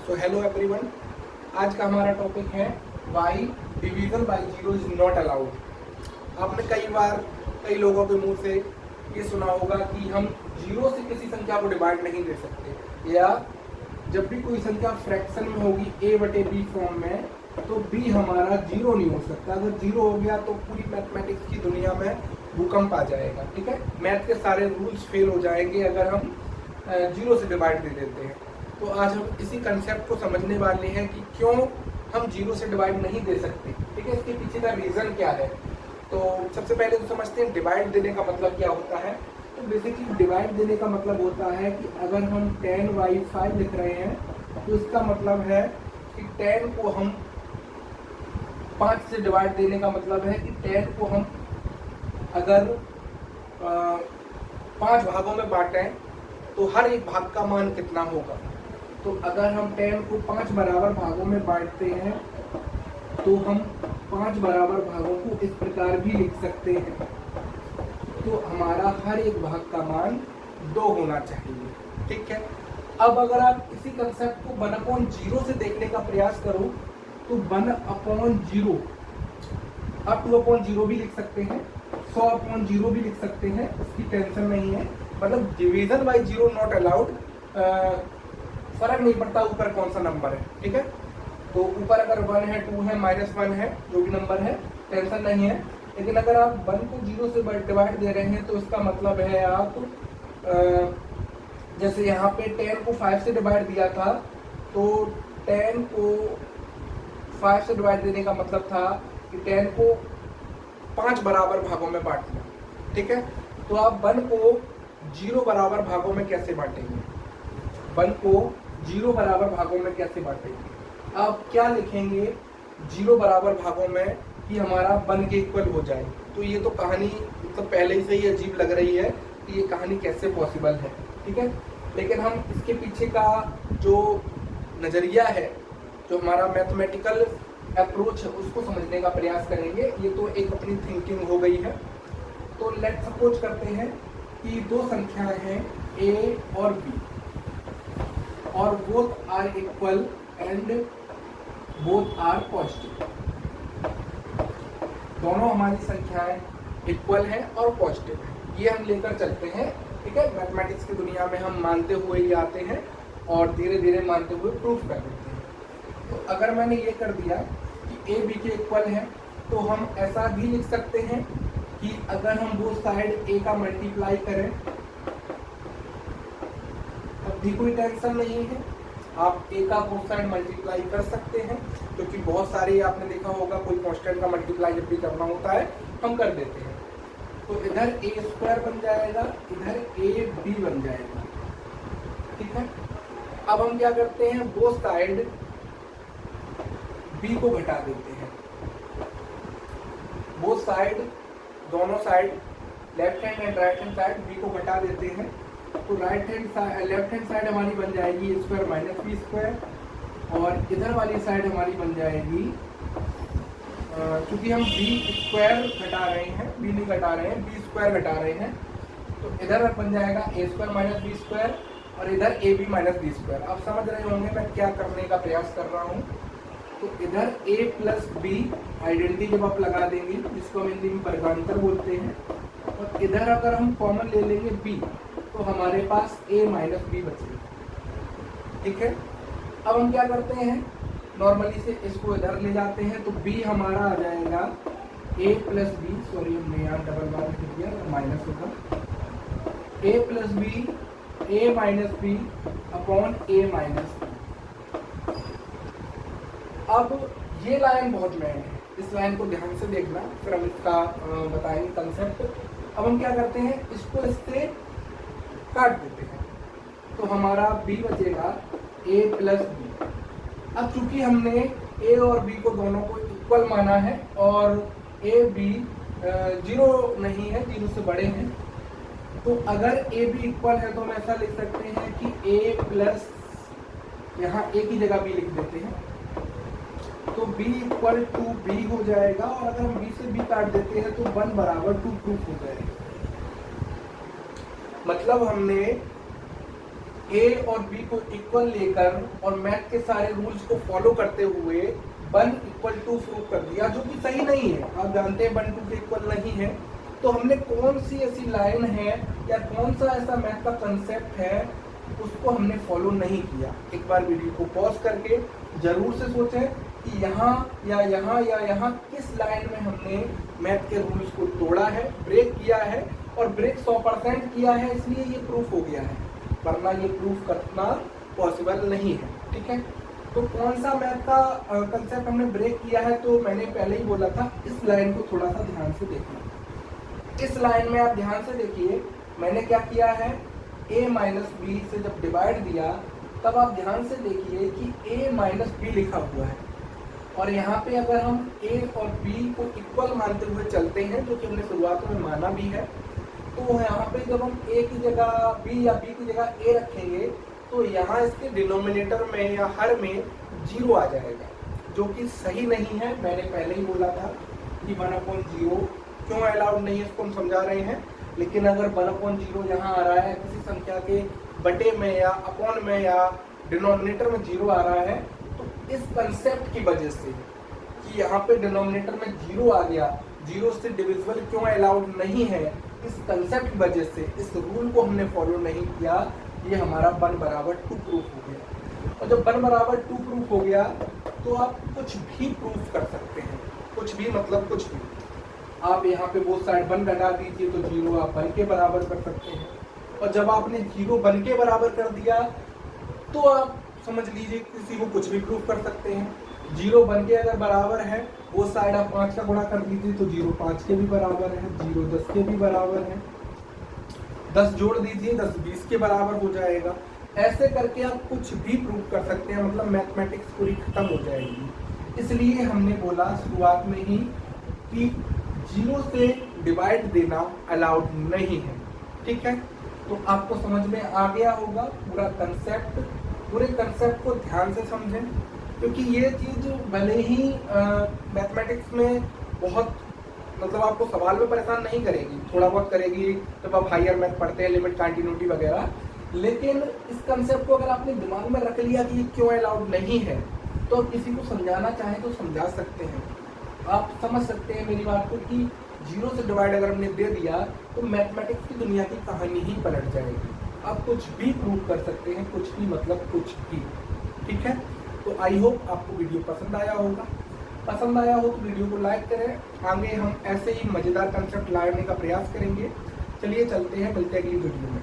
So hello everyone, आज का हमारा टॉपिक है why division by zero is not allowed. आपने कई लोगों के मुंह से ये सुना होगा कि हम जीरो से किसी संख्या को डिवाइड नहीं दे सकते, या जब भी कोई संख्या फ्रैक्शन में होगी a बटे बी फॉर्म में तो b हमारा जीरो नहीं हो सकता। अगर जीरो हो गया तो पूरी मैथमेटिक्स की दुनिया में भूकंप आ जाएगा। ठीक है, मैथ के सारे रूल्स फेल हो जाएंगे अगर हम जीरो से डिवाइड दे देते हैं। तो आज हम इसी कंसेप्ट को समझने वाले हैं कि क्यों हम जीरो से डिवाइड नहीं दे सकते। ठीक है, इसके पीछे का रीज़न क्या है। तो सबसे पहले तो समझते हैं डिवाइड देने का मतलब क्या होता है। तो बेसिकली डिवाइड देने का मतलब होता है कि अगर हम 10/5 लिख रहे हैं तो इसका मतलब है कि 10 को हम 5 से डिवाइड देने का मतलब है कि 10 को हम अगर 5 भागों में बांटें तो हर एक भाग का मान कितना होगा। तो अगर हम 10 को 5 बराबर भागों में बांटते हैं तो हम 5 बराबर भागों को इस प्रकार भी लिख सकते हैं। तो हमारा हर एक भाग का मान 2 होना चाहिए। ठीक है, अब अगर आप इसी कंसेप्ट को 1/0 से देखने का प्रयास करो तो 1/0 आप 2/0 भी लिख सकते हैं, 100/0 भी लिख सकते हैं, इसकी टेंशन नहीं है। मतलब division by zero not allowed, फर्क नहीं पड़ता ऊपर कौन सा नंबर है। ठीक है, तो ऊपर अगर 1 है, 2 है, -1 है, जो भी नंबर है टेंशन नहीं है। लेकिन अगर आप 1 को 0 से डिवाइड दे रहे हैं तो इसका मतलब है आप जैसे यहाँ पे 10 को 5 से डिवाइड दिया था तो 10 को 5 से डिवाइड देने का मतलब था कि 10 को 5 बराबर भागों में बांटना। ठीक है, तो आप 1 को 0 बराबर भागों में कैसे बांटेंगे। 1 को 0 बराबर भागों में कैसे बांटेंगे। आप क्या लिखेंगे 0 बराबर भागों में कि हमारा 1 के इक्वल हो जाए। तो ये तो कहानी मतलब पहले से ही अजीब लग रही है कि ये कहानी कैसे पॉसिबल है। ठीक है, लेकिन हम इसके पीछे का जो नज़रिया है, जो हमारा मैथमेटिकल अप्रोच है, उसको समझने का प्रयास करेंगे। ये तो एक अपनी थिंकिंग हो गई है। तो लेट्स सपोज करते हैं कि दो संख्याएं हैं a और b और both are equal and both are positive. दोनों हमारी संख्याएं इक्वल हैं और पॉजिटिव हैं, ये हम लेकर चलते हैं। ठीक है, मैथमेटिक्स की दुनिया में हम मानते हुए ही आते हैं और धीरे धीरे मानते हुए प्रूफ कर देते हैं। तो अगर मैंने ये कर दिया कि a b के इक्वल है तो हम ऐसा भी लिख सकते हैं कि अगर हम दो साइड a का मल्टीप्लाई करें तब भी कोई टेंशन नहीं है, आप a का बोथ साइड मल्टीप्लाई कर सकते हैं। क्योंकि बहुत सारे आपने देखा होगा कोई कांस्टेंट का मल्टीप्लाई जब भी करना होता है हम कर देते हैं। तो इधर a² बन जाएगा, इधर ab बन जाएगा। ठीक है, अब हम क्या करते हैं, बोथ साइड b को घटा देते हैं। बोथ साइड, दोनों side left hand and right hand side b को घटा देते हैं। तो लेफ्ट हैंड साइड हमारी बन जाएगी a² - b² और इधर वाली साइड हमारी बन जाएगी, क्योंकि हम b² घटा रहे हैं, b नहीं घटा रहे हैं, b² घटा रहे हैं, तो इधर बन जाएगा a² - b² और इधर ab - b²। आप समझ रहे होंगे मैं क्या करने का प्रयास कर रहा हूँ। तो इधर a + b आइडेंटिटी जब आप लगा देंगे, जिसको हम हिंदी में वर्गांतर बोलते हैं, और इधर अगर हम कॉमन ले लेंगे b तो हमारे पास a - b बचेगा। ठीक है, अब हम क्या करते हैं, नॉर्मली से इसको इधर ले जाते हैं तो b हमारा आ जाएगा a + b, सॉरी हमने यहाँ डबल बार लिख दिया, माइनस होगा, a + b a - b upon a - b। अब ये लाइन बहुत मेन है, इस लाइन को ध्यान से देखना, फिर हम इसका बताएंगे कंसेप्ट। अब हम क्या करते हैं, इसको इससे काट देते हैं तो हमारा b बचेगा a + b। अब चूंकि हमने a और b को दोनों को इक्वल माना है और a b 0 नहीं है, 0 से बड़े हैं, तो अगर a b इक्वल है तो हम ऐसा लिख सकते हैं कि a प्लस, यहाँ a की जगह b लिख देते हैं, तो b = b हो जाएगा। और अगर हम b से b काट देते हैं तो 1 = 2 प्रूफ हो जाएगा। मतलब हमने ए और बी को इक्वल लेकर और मैथ के सारे रूल्स को फॉलो करते हुए 1 = 2 प्रूव कर दिया, जो कि सही नहीं है। आप जानते हैं 1 2 के इक्वल नहीं है। तो हमने कौन सी ऐसी लाइन है या कौन सा ऐसा मैथ का कंसेप्ट है उसको हमने फॉलो नहीं किया। एक बार वीडियो को पॉज करके जरूर से सोचें कि यहाँ या यहाँ या यहाँ किस लाइन में हमने मैथ के रूल्स को तोड़ा है, ब्रेक किया है, और ब्रेक 100% किया है, इसलिए ये प्रूफ हो गया है, वरना ये प्रूफ करना पॉसिबल नहीं है। ठीक है, तो कौन सा मैथ का कंसेप्ट हमने ब्रेक किया है, तो मैंने पहले ही बोला था इस लाइन को थोड़ा सा ध्यान से देखना। इस लाइन में आप ध्यान से देखिए, मैंने क्या किया है, a माइनस बी से जब डिवाइड दिया तब आप ध्यान से देखिए कि a माइनस बी लिखा हुआ है, और यहाँ पे अगर हम a और b को इक्वल मानते हुए चलते हैं, जो कि हमने शुरुआत में माना भी है, तो यहाँ पे जब हम a की जगह b या b की जगह a रखेंगे तो यहाँ इसके डिनोमिनेटर में या हर में 0 आ जाएगा, जो कि सही नहीं है। मैंने पहले ही बोला था कि 1/0 क्यों अलाउड नहीं है, इसको हम समझा रहे हैं। लेकिन अगर 1/0 यहाँ आ रहा है किसी संख्या के बटे में या अपॉन में या डिनोमिनेटर में 0 आ रहा है, तो इस कंसेप्ट की वजह से कि यहाँ पे डिनोमिनेटर में 0 आ गया, 0 से डिविजिबल क्यों अलाउड नहीं है, इस कंसेप्ट की वजह से इस रूल को हमने फॉलो नहीं किया। ये हमारा 1/2 प्रूफ हो गया, और जब 1/2 प्रूफ हो गया तो आप कुछ भी प्रूफ कर सकते हैं, कुछ भी मतलब कुछ भी। आप यहाँ पे बोथ साइड 1 घटा दीजिए तो 0 आप 1 के बराबर कर सकते हैं, और जब आपने 0 1 के बराबर कर दिया तो आप समझ लीजिए किसी को कुछ भी प्रूफ कर सकते हैं। 0 1 के अगर बराबर है, बोथ साइड आप 5 का गुणा कर दीजिए तो 0 5 के भी बराबर है, 0 10 के भी बराबर है, 10 जोड़ दीजिए 10 20 के बराबर हो जाएगा। ऐसे करके आप कुछ भी प्रूफ कर सकते हैं, मतलब मैथमेटिक्स पूरी खत्म हो जाएगी। इसलिए हमने बोला शुरुआत में ही कि 0 से डिवाइड देना अलाउड नहीं है। ठीक है, तो आपको समझ में आ गया होगा पूरा कंसेप्ट। पूरे कंसेप्ट को ध्यान से समझें, क्योंकि ये चीज़ भले ही मैथमेटिक्स में बहुत मतलब आपको सवाल में परेशान नहीं करेगी, थोड़ा बहुत करेगी जब आप हायर मैथ पढ़ते हैं, लिमिट कंटिन्यूटी वगैरह, लेकिन इस कंसेप्ट को अगर आपने दिमाग में रख लिया कि ये क्यों अलाउड नहीं है, तो किसी को समझाना चाहें तो समझा सकते हैं। आप समझ सकते हैं मेरी बात को कि 0 से डिवाइड अगर हमने दे दिया तो मैथमेटिक्स की दुनिया की कहानी ही पलट जाएगी। आप कुछ भी प्रूव कर सकते हैं, कुछ भी मतलब कुछ भी। ठीक है, तो आई होप आपको वीडियो पसंद आया होगा। पसंद आया हो तो वीडियो को लाइक करें। आगे हम ऐसे ही मज़ेदार कंसेप्ट लाने का प्रयास करेंगे। चलिए चलते हैं, मिलते हैं अगली वीडियो में।